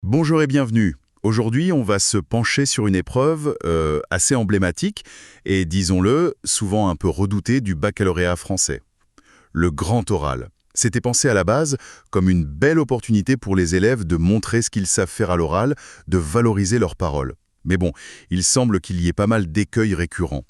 Bonjour et bienvenue. Aujourd'hui, on va se pencher sur une épreuve assez emblématique et, disons-le, souvent un peu redoutée du baccalauréat français. Le grand oral. C'était pensé à la base comme une belle opportunité pour les élèves de montrer ce qu'ils savent faire à l'oral, de valoriser leurs paroles. Mais bon, il semble qu'il y ait pas mal d'écueils récurrents.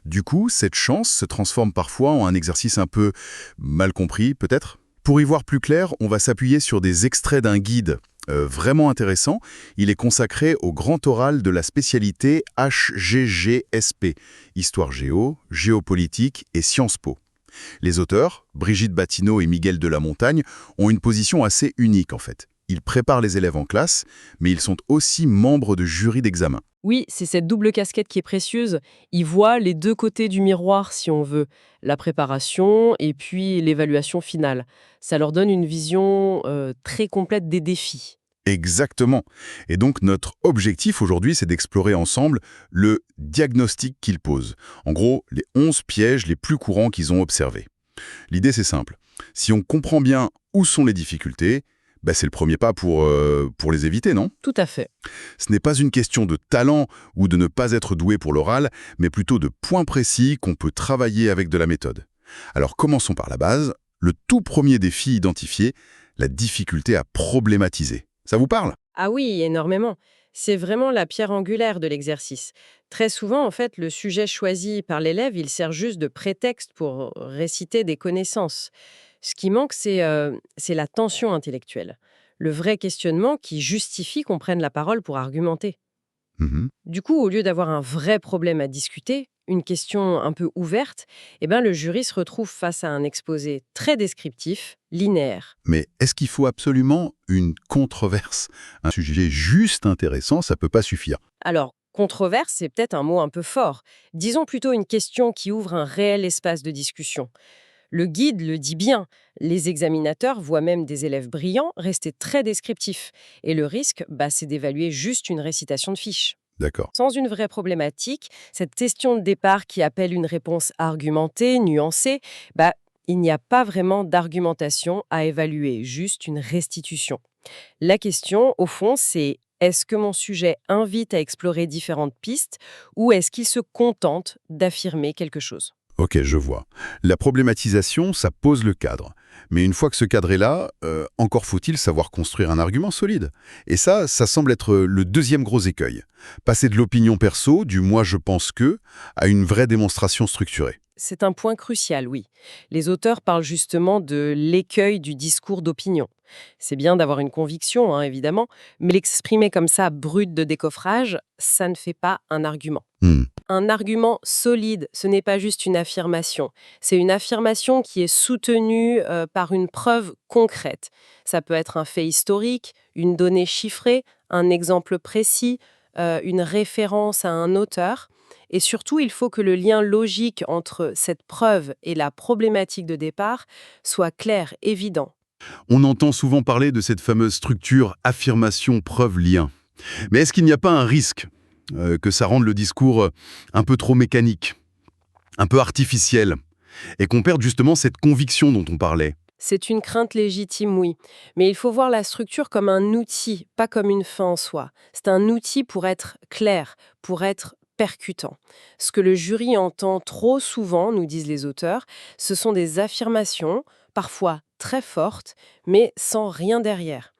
Du coup, cette chance se transforme parfois en un exercice un peu mal compris, peut-être. Pour y voir plus clair, on va s'appuyer sur des extraits d'un guide vraiment intéressant. Il est consacré au grand oral de la spécialité HGGSP, Histoire Géo, Géopolitique et Sciences Po. Les auteurs, Brigitte Batineau et Miguel de la Montagne, ont une position assez unique en fait. Ils préparent les élèves en classe, mais ils sont aussi membres de jurys d'examen. Oui, c'est cette double casquette qui est précieuse. Ils voient les deux côtés du miroir, si on veut, la préparation et puis l'évaluation finale. Ça leur donne une vision très complète des défis. Exactement. Et donc notre objectif aujourd'hui, c'est d'explorer ensemble le diagnostic qu'ils posent. En gros, les 11 pièges les plus courants qu'ils ont observés. L'idée, c'est simple. Si on comprend bien où sont les difficultés, c'est le premier pas pour les éviter, non? Tout à fait. Ce n'est pas une question de talent ou de ne pas être doué pour l'oral, mais plutôt de points précis qu'on peut travailler avec de la méthode. Alors commençons par la base. Le tout premier défi identifié, la difficulté à problématiser. Ça vous parle? Ah oui, énormément. C'est vraiment la pierre angulaire de l'exercice. Très souvent, en fait, le sujet choisi par l'élève, il sert juste de prétexte pour réciter des connaissances. Ce qui manque, c'est la tension intellectuelle. Le vrai questionnement qui justifie qu'on prenne la parole pour argumenter. Mhm. Du coup, au lieu d'avoir un vrai problème à discuter, une question un peu ouverte, le jury se retrouve face à un exposé très descriptif, linéaire. Mais est-ce qu'il faut absolument une controverse? Un sujet juste intéressant, ça peut pas suffire. Alors, controverse, c'est peut-être un mot un peu fort. Disons plutôt une question qui ouvre un réel espace de discussion. Le guide le dit bien, les examinateurs voient même des élèves brillants rester très descriptifs. Et le risque, c'est d'évaluer juste une récitation de fiche. D'accord. Sans une vraie problématique, cette question de départ qui appelle une réponse argumentée, nuancée, il n'y a pas vraiment d'argumentation à évaluer, juste une restitution. La question, au fond, c'est est-ce que mon sujet invite à explorer différentes pistes ou est-ce qu'il se contente d'affirmer quelque chose? Ok, je vois. La problématisation, ça pose le cadre. Mais une fois que ce cadre est là, encore faut-il savoir construire un argument solide. Et ça semble être le deuxième gros écueil. Passer de l'opinion perso, du moi je pense que, à une vraie démonstration structurée. C'est un point crucial, oui. Les auteurs parlent justement de l'écueil du discours d'opinion. C'est bien d'avoir une conviction, hein, évidemment, mais l'exprimer comme ça, brut de décoffrage, ça ne fait pas un argument. Hmm. Un argument solide, ce n'est pas juste une affirmation. C'est une affirmation qui est soutenue par une preuve concrète. Ça peut être un fait historique, une donnée chiffrée, un exemple précis, une référence à un auteur. Et surtout, il faut que le lien logique entre cette preuve et la problématique de départ soit clair, évident. On entend souvent parler de cette fameuse structure affirmation-preuve-lien. Mais est-ce qu'il n'y a pas un risque que ça rende le discours un peu trop mécanique, un peu artificiel, et qu'on perde justement cette conviction dont on parlait? C'est une crainte légitime, oui. Mais il faut voir la structure comme un outil, pas comme une fin en soi. C'est un outil pour être clair, pour être percutant. Ce que le jury entend trop souvent, nous disent les auteurs, ce sont des affirmations, parfois très fortes, mais sans rien derrière.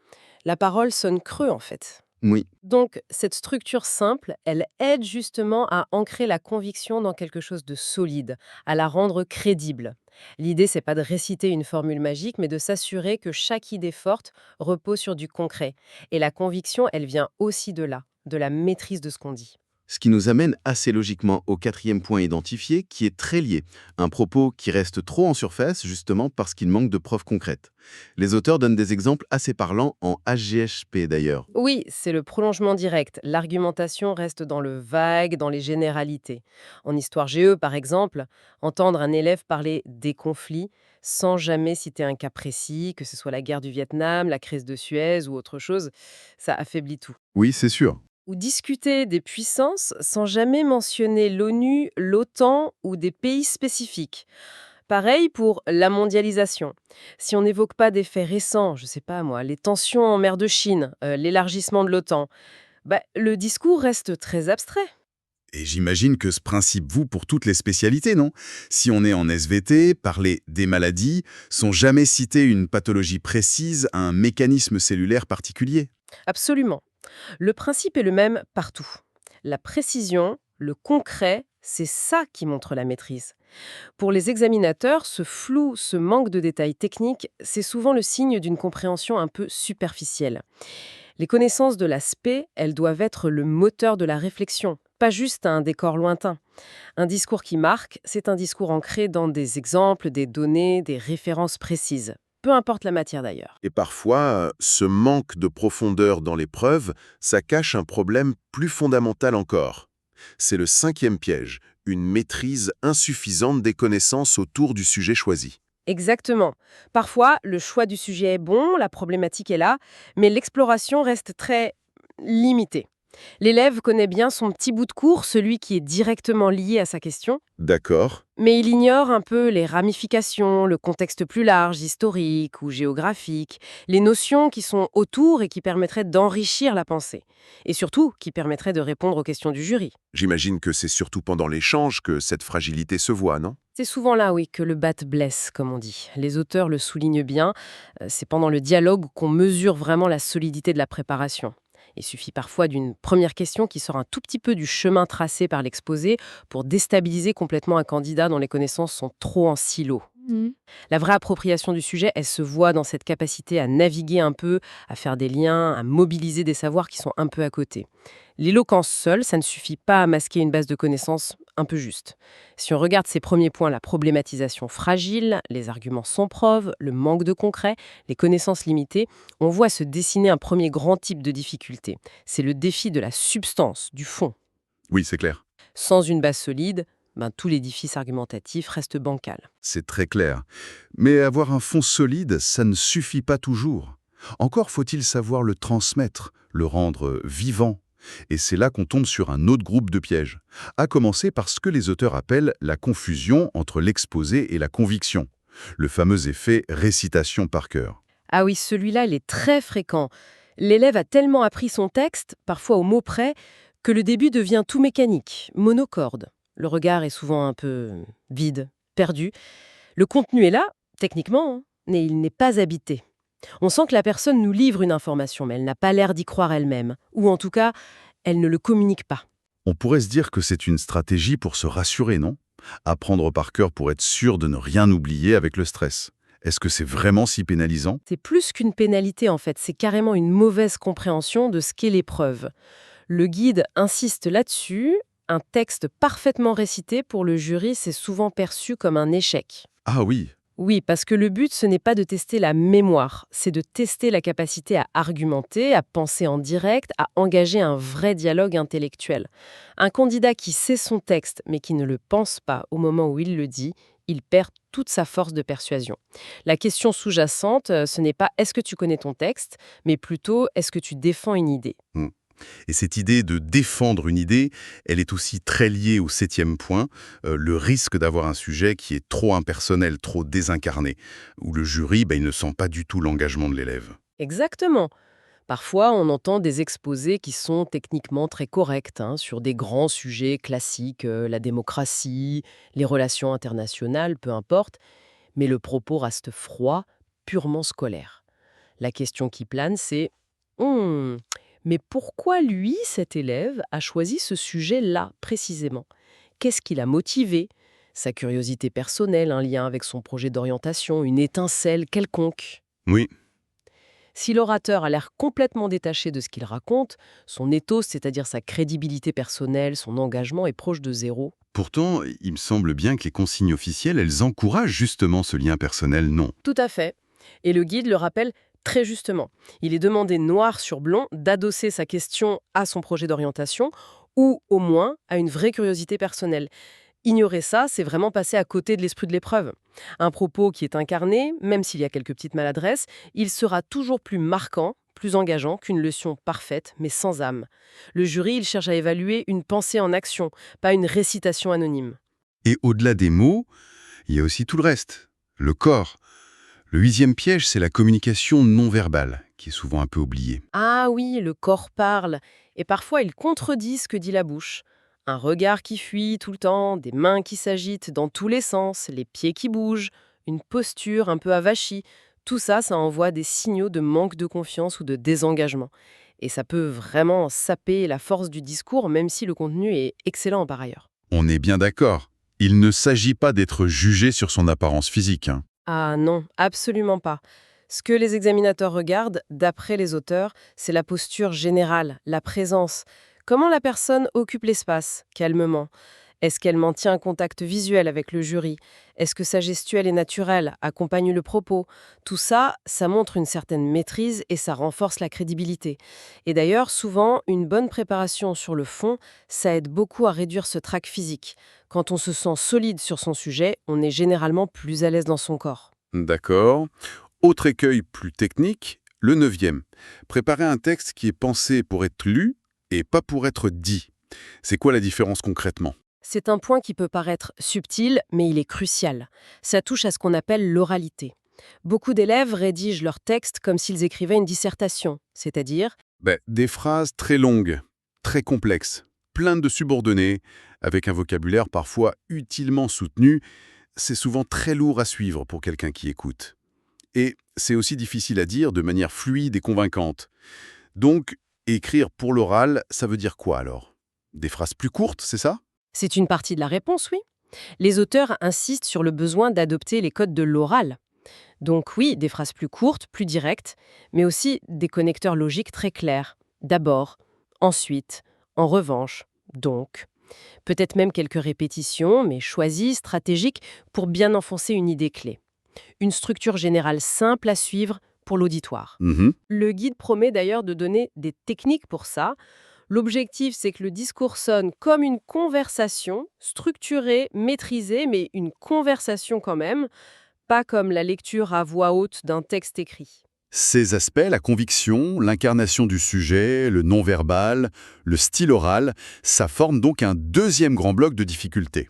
La parole sonne creux, en fait. Oui. Donc, cette structure simple, elle aide justement à ancrer la conviction dans quelque chose de solide, à la rendre crédible. L'idée, c'est pas de réciter une formule magique, mais de s'assurer que chaque idée forte repose sur du concret. Et la conviction, elle vient aussi de là, de la maîtrise de ce qu'on dit. Ce qui nous amène assez logiquement au quatrième point identifié, qui est très lié. Un propos qui reste trop en surface, justement parce qu'il manque de preuves concrètes. Les auteurs donnent des exemples assez parlants en HGHP d'ailleurs. Oui, c'est le prolongement direct. L'argumentation reste dans le vague, dans les généralités. En histoire GE, par exemple, entendre un élève parler des conflits sans jamais citer un cas précis, que ce soit la guerre du Vietnam, la crise de Suez ou autre chose, ça affaiblit tout. Oui, c'est sûr. Ou discuter des puissances sans jamais mentionner l'ONU, l'OTAN ou des pays spécifiques. Pareil pour la mondialisation. Si on n'évoque pas des faits récents, je sais pas moi, les tensions en mer de Chine, l'élargissement de l'OTAN, le discours reste très abstrait. Et j'imagine que ce principe vaut pour toutes les spécialités, non? Si on est en SVT, parler des maladies sans jamais citer une pathologie précise, un mécanisme cellulaire particulier. Absolument. Le principe est le même partout. La précision, le concret, c'est ça qui montre la maîtrise. Pour les examinateurs, ce flou, ce manque de détails techniques, c'est souvent le signe d'une compréhension un peu superficielle. Les connaissances de l'aspect, elles doivent être le moteur de la réflexion, pas juste un décor lointain. Un discours qui marque, c'est un discours ancré dans des exemples, des données, des références précises. Peu importe la matière d'ailleurs. Et parfois, ce manque de profondeur dans les preuves, ça cache un problème plus fondamental encore. C'est le 5e piège, une maîtrise insuffisante des connaissances autour du sujet choisi. Exactement. Parfois, le choix du sujet est bon, la problématique est là, mais l'exploration reste très limitée. L'élève connaît bien son petit bout de cours, celui qui est directement lié à sa question, D'accord. mais il ignore un peu les ramifications, le contexte plus large, historique ou géographique, les notions qui sont autour et qui permettraient d'enrichir la pensée, et surtout qui permettraient de répondre aux questions du jury. J'imagine que c'est surtout pendant l'échange que cette fragilité se voit, non? C'est souvent là, oui, que le bat blesse, comme on dit. Les auteurs le soulignent bien. C'est pendant le dialogue qu'on mesure vraiment la solidité de la préparation. Il suffit parfois d'une première question qui sort un tout petit peu du chemin tracé par l'exposé pour déstabiliser complètement un candidat dont les connaissances sont trop en silo. La vraie appropriation du sujet, elle se voit dans cette capacité à naviguer un peu, à faire des liens, à mobiliser des savoirs qui sont un peu à côté. L'éloquence seule, ça ne suffit pas à masquer une base de connaissances un peu juste. Si on regarde ces premiers points, la problématisation fragile, les arguments sans preuve, le manque de concret, les connaissances limitées, on voit se dessiner un premier grand type de difficulté. C'est le défi de la substance, du fond. Oui, c'est clair. Sans une base solide, tout l'édifice argumentatif reste bancal. C'est très clair. Mais avoir un fond solide, ça ne suffit pas toujours. Encore faut-il savoir le transmettre, le rendre vivant. Et c'est là qu'on tombe sur un autre groupe de pièges. À commencer par ce que les auteurs appellent la confusion entre l'exposé et la conviction. Le fameux effet récitation par cœur. Ah oui, celui-là, il est très fréquent. L'élève a tellement appris son texte, parfois au mot près, que le début devient tout mécanique, monocorde. Le regard est souvent un peu vide, perdu. Le contenu est là, techniquement, hein, mais il n'est pas habité. On sent que la personne nous livre une information, mais elle n'a pas l'air d'y croire elle-même. Ou en tout cas, elle ne le communique pas. On pourrait se dire que c'est une stratégie pour se rassurer, non? Apprendre par cœur pour être sûr de ne rien oublier avec le stress. Est-ce que c'est vraiment si pénalisant? C'est plus qu'une pénalité en fait, c'est carrément une mauvaise compréhension de ce qu'est l'épreuve. Le guide insiste là-dessus. Un texte parfaitement récité pour le jury, c'est souvent perçu comme un échec. Ah oui, Oui, parce que le but, ce n'est pas de tester la mémoire, c'est de tester la capacité à argumenter, à penser en direct, à engager un vrai dialogue intellectuel. Un candidat qui sait son texte, mais qui ne le pense pas au moment où il le dit, il perd toute sa force de persuasion. La question sous-jacente, ce n'est pas est-ce que tu connais ton texte, mais plutôt est-ce que tu défends une idée. et cette idée de défendre une idée, elle est aussi très liée au 7e point, le risque d'avoir un sujet qui est trop impersonnel, trop désincarné, où le jury, il ne sent pas du tout l'engagement de l'élève. Exactement. Parfois, on entend des exposés qui sont techniquement très corrects sur des grands sujets classiques, la démocratie, les relations internationales, peu importe, mais le propos reste froid, purement scolaire. La question qui plane, c'est «Hum, mais pourquoi lui, cet élève, a choisi ce sujet-là précisément? Qu'est-ce qui l'a motivé? Sa curiosité personnelle, un lien avec son projet d'orientation, une étincelle quelconque?» Oui, Si l'orateur a l'air complètement détaché de ce qu'il raconte, son ethos, c'est-à-dire sa crédibilité personnelle, son engagement est proche de zéro. pourtant, il me semble bien que les consignes officielles, elles encouragent justement ce lien personnel, non? Tout à fait. Et le guide le rappelle très justement. Il est demandé noir sur blanc d'adosser sa question à son projet d'orientation ou au moins à une vraie curiosité personnelle. Ignorer ça, c'est vraiment passer à côté de l'esprit de l'épreuve. Un propos qui est incarné, même s'il y a quelques petites maladresses, il sera toujours plus marquant, plus engageant qu'une leçon parfaite, mais sans âme. Le jury, il cherche à évaluer une pensée en action, pas une récitation anonyme. Et au-delà des mots, il y a aussi tout le reste, le corps. Le 8e piège, c'est la communication non verbale, qui est souvent un peu oubliée. Ah oui, le corps parle, et parfois il contredit ce que dit la bouche. Un regard qui fuit tout le temps, des mains qui s'agitent dans tous les sens, les pieds qui bougent, une posture un peu avachie. Tout ça, ça envoie des signaux de manque de confiance ou de désengagement. Et ça peut vraiment saper la force du discours, même si le contenu est excellent par ailleurs. On est bien d'accord. Il ne s'agit pas d'être jugé sur son apparence physique, hein. Ah non, absolument pas. Ce que les examinateurs regardent, d'après les auteurs, c'est la posture générale, la présence. Comment la personne occupe l'espace, calmement. Est-ce qu'elle maintient un contact visuel avec le jury? Est-ce que sa gestuelle est naturelle, accompagne le propos? Tout ça, ça montre une certaine maîtrise et ça renforce la crédibilité. Et d'ailleurs, souvent, une bonne préparation sur le fond, ça aide beaucoup à réduire ce trac physique. Quand on se sent solide sur son sujet, on est généralement plus à l'aise dans son corps. D'accord. Autre écueil plus technique, le 9e. Préparer un texte qui est pensé pour être lu et pas pour être dit. C'est quoi la différence concrètement? C'est un point qui peut paraître subtil, mais il est crucial. Ça touche à ce qu'on appelle l'oralité. Beaucoup d'élèves rédigent leur texte comme s'ils écrivaient une dissertation, c'est-à-dire Des phrases très longues, très complexes, pleines de subordonnées, avec un vocabulaire parfois utilement soutenu. C'est souvent très lourd à suivre pour quelqu'un qui écoute. Et c'est aussi difficile à dire de manière fluide et convaincante. Donc, écrire pour l'oral, ça veut dire quoi alors? Des phrases plus courtes, c'est ça? c'est une partie de la réponse, oui. Les auteurs insistent sur le besoin d'adopter les codes de l'oral. Donc oui, des phrases plus courtes, plus directes, mais aussi des connecteurs logiques très clairs. D'abord, ensuite, en revanche, donc. Peut-être même quelques répétitions, mais choisies, stratégiques, pour bien enfoncer une idée clé. Une structure générale simple à suivre pour l'auditoire. Mhm. Le guide promet d'ailleurs de donner des techniques pour ça. L'objectif, c'est que le discours sonne comme une conversation, structurée, maîtrisée, mais une conversation quand même, pas comme la lecture à voix haute d'un texte écrit. Ces aspects, la conviction, l'incarnation du sujet, le non-verbal, le style oral, ça forme donc un deuxième grand bloc de difficultés.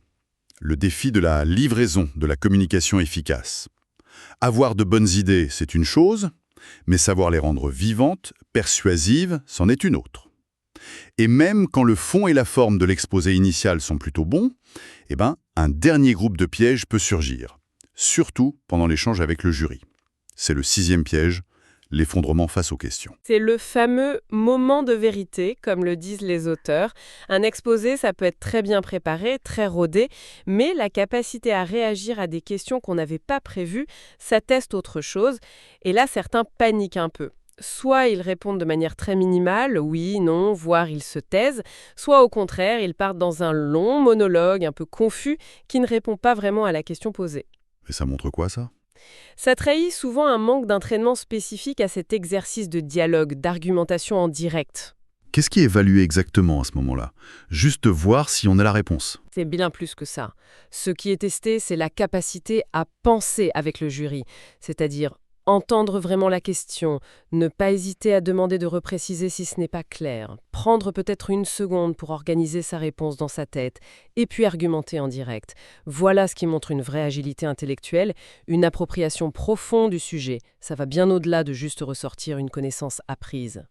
Le défi de la livraison, de la communication efficace. Avoir de bonnes idées, c'est une chose, mais savoir les rendre vivantes, persuasives, c'en est une autre. Et même quand le fond et la forme de l'exposé initial sont plutôt bons, un dernier groupe de pièges peut surgir, surtout pendant l'échange avec le jury. C'est le 6e piège, l'effondrement face aux questions. C'est le fameux moment de vérité, comme le disent les auteurs. Un exposé, ça peut être très bien préparé, très rodé, mais la capacité à réagir à des questions qu'on n'avait pas prévues, ça teste autre chose. Et là, certains paniquent un peu. Soit ils répondent de manière très minimale, oui, non, voire ils se taisent, soit au contraire, ils partent dans un long monologue un peu confus qui ne répond pas vraiment à la question posée. Et ça montre quoi, ça? Ça trahit souvent un manque d'entraînement spécifique à cet exercice de dialogue, d'argumentation en direct. Qu'est-ce qui est évalué exactement à ce moment-là? Juste voir si on a la réponse. C'est bien plus que ça. Ce qui est testé, c'est la capacité à penser avec le jury, c'est-à-dire entendre vraiment la question, ne pas hésiter à demander de repréciser si ce n'est pas clair, prendre peut-être une seconde pour organiser sa réponse dans sa tête, et puis argumenter en direct. Voilà ce qui montre une vraie agilité intellectuelle, une appropriation profonde du sujet. Ça va bien au-delà de juste ressortir une connaissance apprise.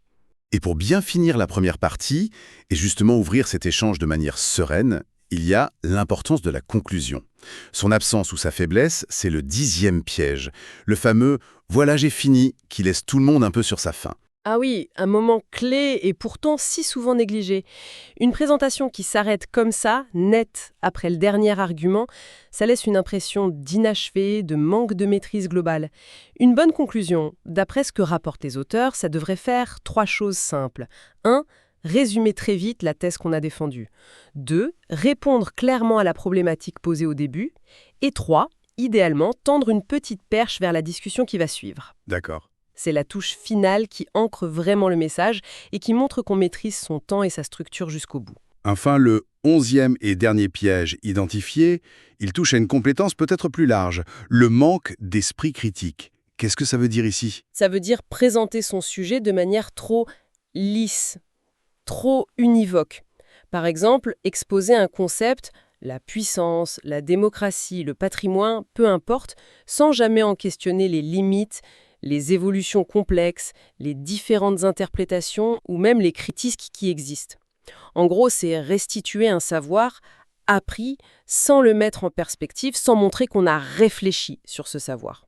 Et pour bien finir la première partie, et justement ouvrir cet échange de manière sereine, il y a l'importance de la conclusion. Son absence ou sa faiblesse, c'est le 10e piège, le fameux « voilà j'ai fini » qui laisse tout le monde un peu sur sa faim. Ah oui, un moment clé et pourtant si souvent négligé. Une présentation qui s'arrête comme ça, nette, après le dernier argument, ça laisse une impression d'inachevé, de manque de maîtrise globale. Une bonne conclusion, d'après ce que rapportent les auteurs, ça devrait faire 3 choses simples. 1. Résumer très vite la thèse qu'on a défendue. 2. Répondre clairement à la problématique posée au début. Et 3. Idéalement, tendre une petite perche vers la discussion qui va suivre. D'accord. C'est la touche finale qui ancre vraiment le message et qui montre qu'on maîtrise son temps et sa structure jusqu'au bout. Enfin, le 11e et dernier piège identifié, il touche à une compétence peut-être plus large, le manque d'esprit critique. Qu'est-ce que ça veut dire ici? Ça veut dire présenter son sujet de manière trop lisse, trop univoque. Par exemple, exposer un concept la puissance, la démocratie, le patrimoine, peu importe, sans jamais en questionner les limites, les évolutions complexes, les différentes interprétations ou même les critiques qui existent. En gros, c'est restituer un savoir appris sans le mettre en perspective, sans montrer qu'on a réfléchi sur ce savoir.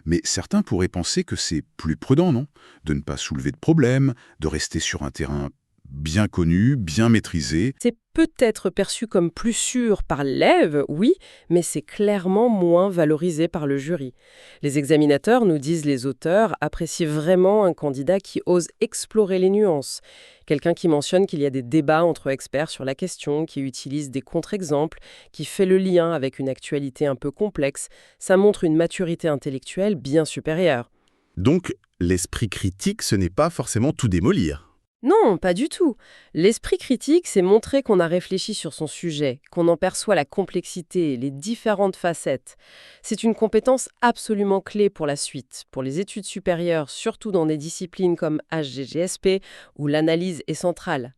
Mais certains pourraient penser que c'est plus prudent, non? De ne pas soulever de problème, de rester sur un terrain bien connu, bien maîtrisé. C'est peut-être perçu comme plus sûr par l'élève, oui, mais c'est clairement moins valorisé par le jury. Les examinateurs, nous disent les auteurs, apprécient vraiment un candidat qui ose explorer les nuances. Quelqu'un qui mentionne qu'il y a des débats entre experts sur la question, qui utilise des contre-exemples, qui fait le lien avec une actualité un peu complexe. Ça montre une maturité intellectuelle bien supérieure. Donc, l'esprit critique, ce n'est pas forcément tout démolir. Non, pas du tout. L'esprit critique, c'est montrer qu'on a réfléchi sur son sujet, qu'on en perçoit la complexité, les différentes facettes. C'est une compétence absolument clé pour la suite, pour les études supérieures, surtout dans des disciplines comme HGGSP, où l'analyse est centrale.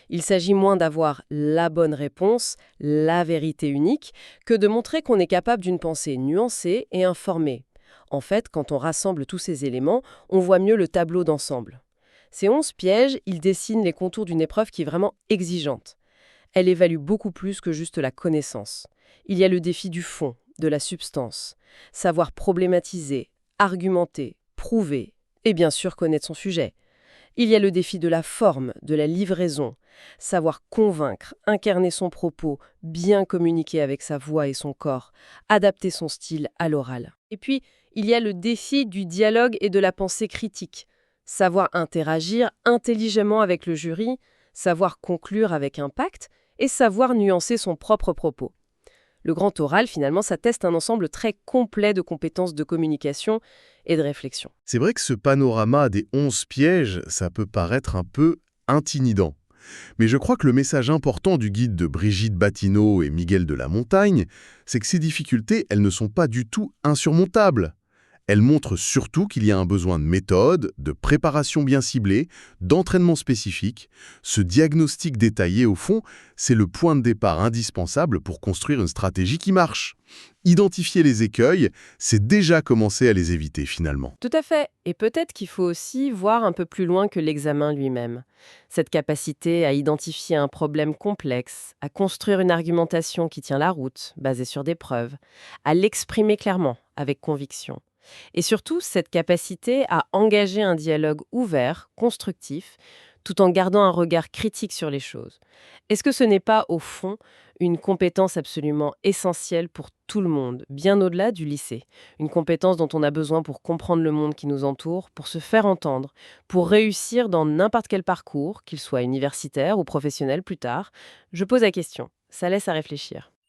Il s'agit moins d'avoir la bonne réponse, la vérité unique, que de montrer qu'on est capable d'une pensée nuancée et informée. En fait, quand on rassemble tous ces éléments, on voit mieux le tableau d'ensemble. Ces 11 pièges, ils dessinent les contours d'une épreuve qui est vraiment exigeante. Elle évalue beaucoup plus que juste la connaissance. Il y a le défi du fond, de la substance. Savoir problématiser, argumenter, prouver, et bien sûr connaître son sujet. Il y a le défi de la forme, de la livraison. Savoir convaincre, incarner son propos, bien communiquer avec sa voix et son corps, adapter son style à l'oral. Et puis, il y a le défi du dialogue et de la pensée critique. Savoir interagir intelligemment avec le jury, savoir conclure avec impact et savoir nuancer son propre propos. Le grand oral, finalement, ça teste un ensemble très complet de compétences de communication et de réflexion. C'est vrai que ce panorama des 11 pièges, ça peut paraître un peu intimidant. Mais je crois que le message important du guide de Brigitte Batineau et Miguel de la Montagne, c'est que ces difficultés, elles ne sont pas du tout insurmontables. Elle montre surtout qu'il y a un besoin de méthode, de préparation bien ciblée, d'entraînement spécifique. Ce diagnostic détaillé, au fond, c'est le point de départ indispensable pour construire une stratégie qui marche. Identifier les écueils, c'est déjà commencer à les éviter finalement. Tout à fait. Et peut-être qu'il faut aussi voir un peu plus loin que l'examen lui-même. Cette capacité à identifier un problème complexe, à construire une argumentation qui tient la route, basée sur des preuves, à l'exprimer clairement, avec conviction. Et surtout, cette capacité à engager un dialogue ouvert, constructif, tout en gardant un regard critique sur les choses. Est-ce que ce n'est pas, au fond, une compétence absolument essentielle pour tout le monde, bien au-delà du lycée? Une compétence dont on a besoin pour comprendre le monde qui nous entoure, pour se faire entendre, pour réussir dans n'importe quel parcours, qu'il soit universitaire ou professionnel plus tard. Je pose la question. Ça laisse à réfléchir.